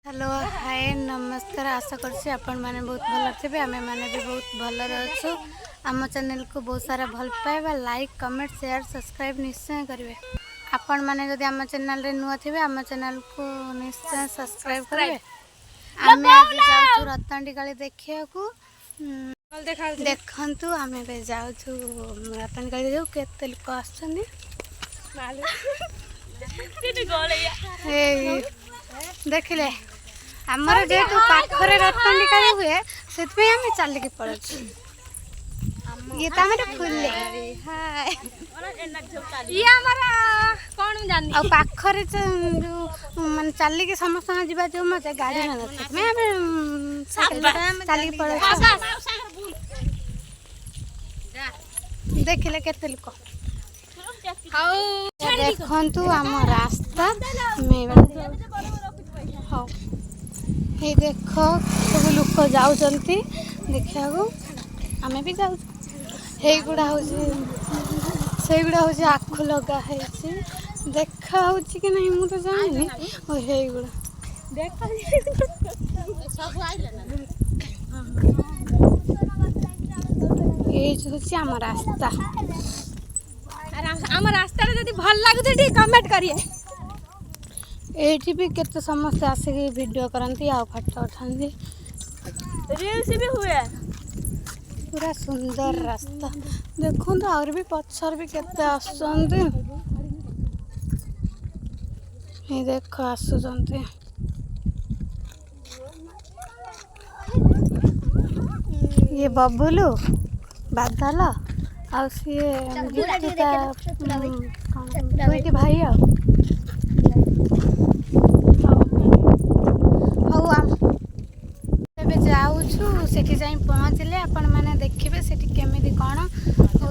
Hello hi नमस्कार। आशा करছি आपण माने बहुत भल थे आमे माने भी बहुत भल अच्छु। आम चैनल को बहुत सारा भल पाइबा लाइक कमेंट शेयर सब्सक्राइब निश्चय करेंगे। आपण माने जदि आम चैनल रे नुआ थे आम चैनल को निश्चय सब्सक्राइब करेंगे। आमे आज जाऊ रतनडी काली देखिया को देखंतु आमे बे जाऊ रतनडी काली जाऊ केते लोक आछन देखिले आमर जेतु पाखरे रतनडी काली हुए से आम चलिकी पड़ू ये तो हमारे फुले हाय ये हमारा कौन जानी आ पाखरे जो मन चलिकी समस्त जीवा जो मजा गाड़ी न मैं हम चलिकी पड़ू देखिले केते लोक देखंतु आम रास्ता हाँ ये देख सब लोक जाऊँगी देखा आमे भी जाऊ गुड़ा से गुड़ा हूँ आखु लगा है देखा कि नहीं मु तो जानी गुड़ा ये हूँ आम रास्ता आम रास्ता जब भल लगे कमेंट करिए। एठी भी केते समस्या आसिक वीडियो करती आ फोटो उठाती रील्स भी हुए पूरा सुंदर रास्ता देखो तो और भी पछर भी केते आसुचंती ये देखो आसुचंती ये बबुलू बादल आ सी भाई आ जाऊँ से पहुँचले आपण मैंने देखिए से केमी कौन हो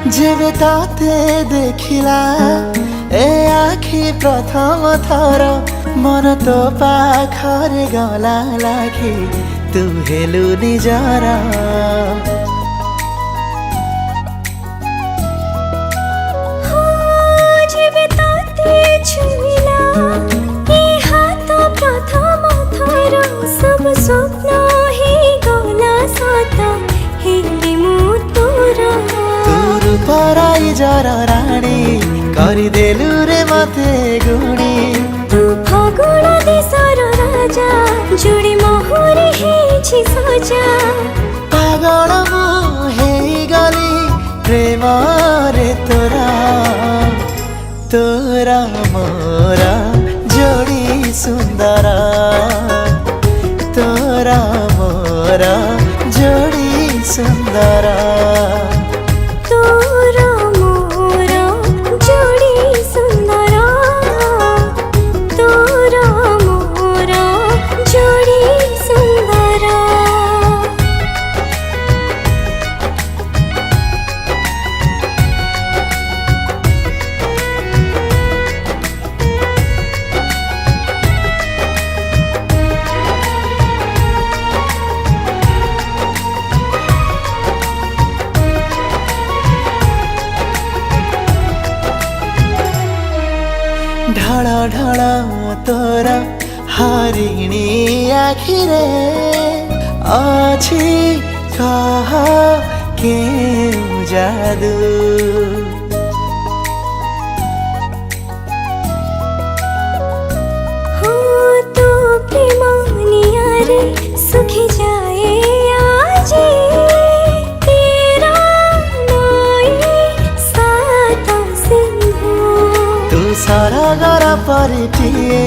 जेबे ताते देखिला ए आखि प्रथम थर मन तो पाखरे गला लाखी तू हेलु निजरा जेबे ताते छुइला ए हाथ प्रथम थर सब स्वप्न ही गला सता हेली मु तोरा पराई जर राणी करदेलु रे मते गुणी तू फगुण देशर राजा जोड़ी मोहरे हेछि सजा पागल मु हेई गली प्रेम रे तोरा तोरा मोरा जोड़ी सुंदर तोरा मोरा जोड़ी सुंदर ढल ढल तोरा हरिणी आखिरे अछि कह के जादू हो तो प्रेम नियारे सुखी जाए आज तेरा नई सात सिंधु तू सरगर परिटिए